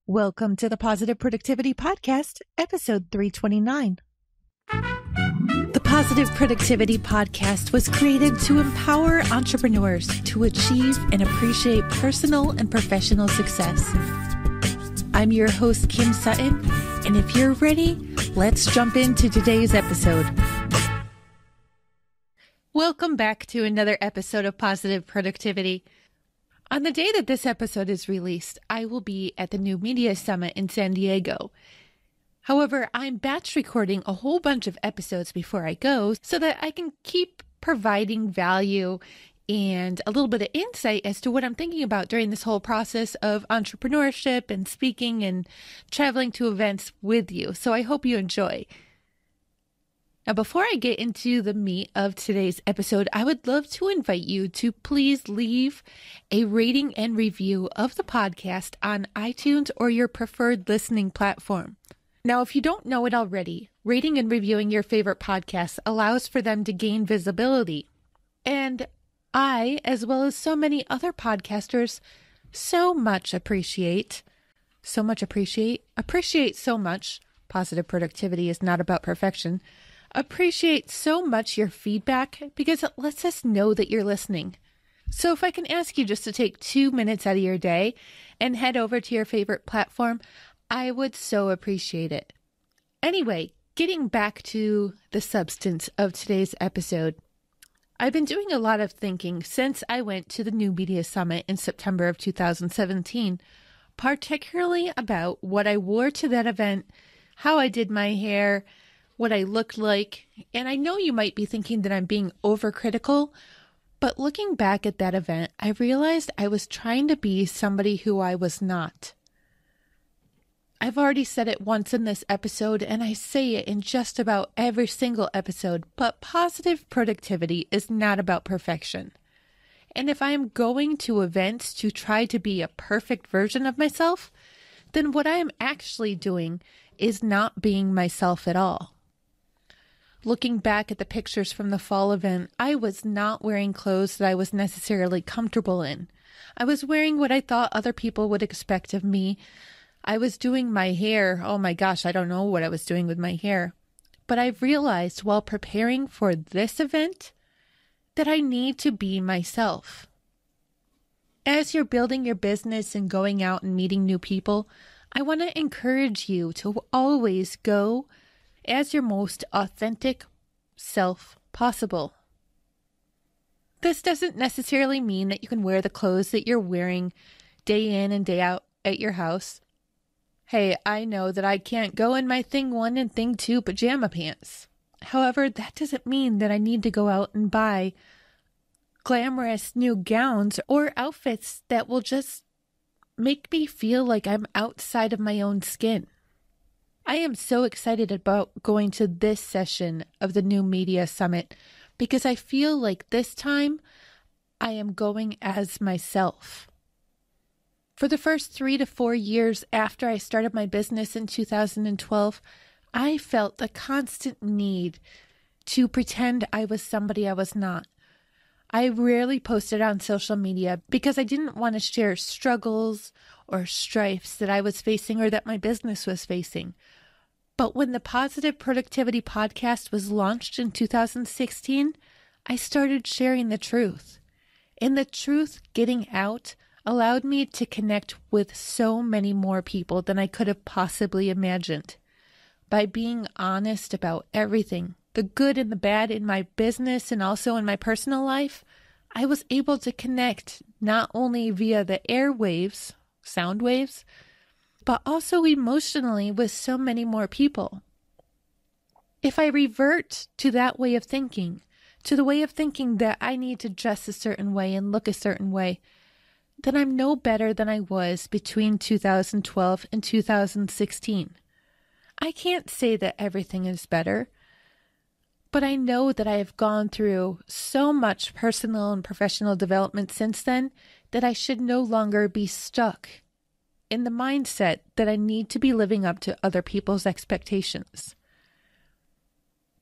Welcome to the Positive Productivity Podcast, episode 329. The Positive Productivity Podcast was created to empower entrepreneurs to achieve and appreciate personal and professional success. I'm your host, Kim Sutton, and if you're ready, let's jump into today's episode. Welcome back to another episode of Positive Productivity. On the day that this episode is released, I will be at the New Media Summit in San Diego. However, I'm batch recording a whole bunch of episodes before I go so that I can keep providing value and a little bit of insight as to what I'm thinking about during this whole process of entrepreneurship and speaking and traveling to events with you. So I hope you enjoy. Now, before I get into the meat of today's episode, I would love to invite you to please leave a rating and review of the podcast on iTunes or your preferred listening platform. Now, if you don't know it already, rating and reviewing your favorite podcasts allows for them to gain visibility. And I, as well as so many other podcasters, appreciate so much. Positive productivity is not about perfection. Appreciate so much your feedback because it lets us know that you're listening. So if I can ask you just to take 2 minutes out of your day and head over to your favorite platform, I would so appreciate it. Anyway, getting back to the substance of today's episode, I've been doing a lot of thinking since I went to the New Media Summit in September of 2017, particularly about what I wore to that event, how I did my hair, what I looked like, and I know you might be thinking that I'm being overcritical, but looking back at that event, I realized I was trying to be somebody who I was not. I've already said it once in this episode, and I say it in just about every single episode, but positive productivity is not about perfection. And if I am going to events to try to be a perfect version of myself, then what I am actually doing is not being myself at all. Looking back at the pictures from the fall event, I was not wearing clothes that I was necessarily comfortable in. I was wearing what I thought other people would expect of me. I was doing my hair. Oh my gosh, I don't know what I was doing with my hair. But I realized while preparing for this event that I need to be myself. As you're building your business and going out and meeting new people, I want to encourage you to always go as your most authentic self possible. This doesn't necessarily mean that you can wear the clothes that you're wearing day in and day out at your house. Hey, I know that I can't go in my thing 1 and thing 2 pajama pants. However, that doesn't mean that I need to go out and buy glamorous new gowns or outfits that will just make me feel like I'm outside of my own skin. I am so excited about going to this session of the New Media Summit because I feel like this time I am going as myself. For the first 3 to 4 years after I started my business in 2012, I felt the constant need to pretend I was somebody I was not. I rarely posted on social media because I didn't want to share struggles or strifes that I was facing or that my business was facing. But when the Positive Productivity Podcast was launched in 2016, I started sharing the truth. And the truth getting out allowed me to connect with so many more people than I could have possibly imagined. By being honest about everything, the good and the bad in my business and also in my personal life, I was able to connect not only via the airwaves, sound waves, but also emotionally with so many more people. If I revert to that way of thinking, to the way of thinking that I need to dress a certain way and look a certain way, then I'm no better than I was between 2012 and 2016. I can't say that everything is better, but I know that I have gone through so much personal and professional development since then that I should no longer be stuck in the mindset that I need to be living up to other people's expectations.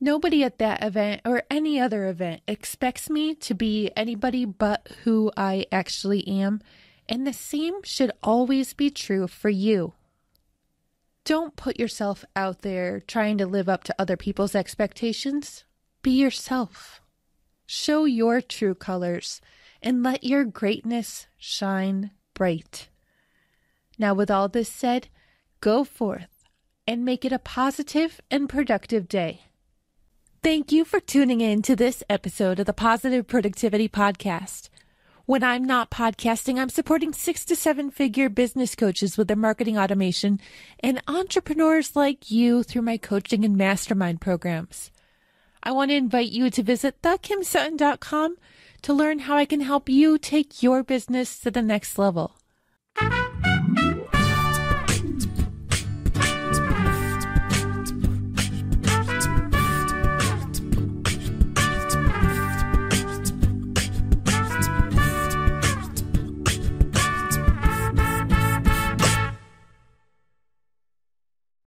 Nobody at that event or any other event expects me to be anybody but who I actually am, and the same should always be true for you. Don't put yourself out there trying to live up to other people's expectations. Be yourself. Show your true colors and let your greatness shine bright. Now, with all this said, go forth and make it a positive and productive day. Thank you for tuning in to this episode of the Positive Productivity Podcast. When I'm not podcasting, I'm supporting 6 to 7 figure business coaches with their marketing automation and entrepreneurs like you through my coaching and mastermind programs. I want to invite you to visit thekimsutton.com to learn how I can help you take your business to the next level.